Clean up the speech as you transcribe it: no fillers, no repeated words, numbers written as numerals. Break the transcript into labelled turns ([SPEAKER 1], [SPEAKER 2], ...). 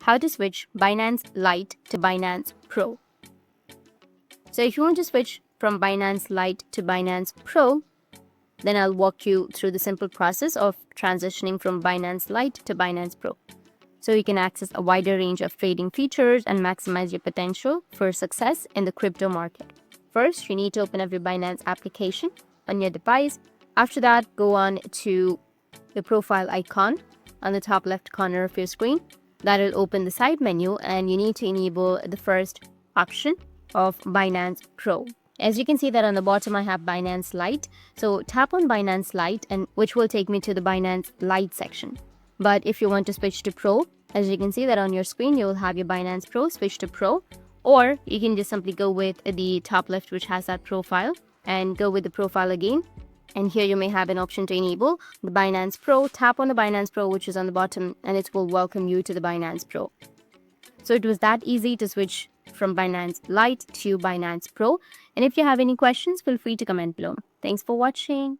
[SPEAKER 1] how to switch Binance Lite to Binance Pro. So if you want to switch from Binance Lite to Binance Pro, then I'll walk you through the simple process of transitioning from Binance Lite to Binance Pro. So you can access a wider range of trading features and maximize your potential for success in the crypto market. First, you need to open up your Binance application on your device. After that, go on to the profile icon on the top left corner of your screen. That will open the side menu, and you need to enable the first option of Binance Pro. As you can see that on the bottom, I have Binance Lite. So tap on Binance Lite, and which will take me to the Binance Lite section. But if you want to switch to Pro, as you can see that on your screen, you will have your Binance Pro, switch to Pro, or you can just simply go with the top left, which has that profile, and go with the profile again. And here you may have an option to enable the Binance Pro. Tap on the Binance Pro, which is on the bottom, and it will welcome you to the Binance Pro. So it was that easy to switch from Binance Lite to Binance Pro. And if you have any questions, feel free to comment below. Thanks for watching.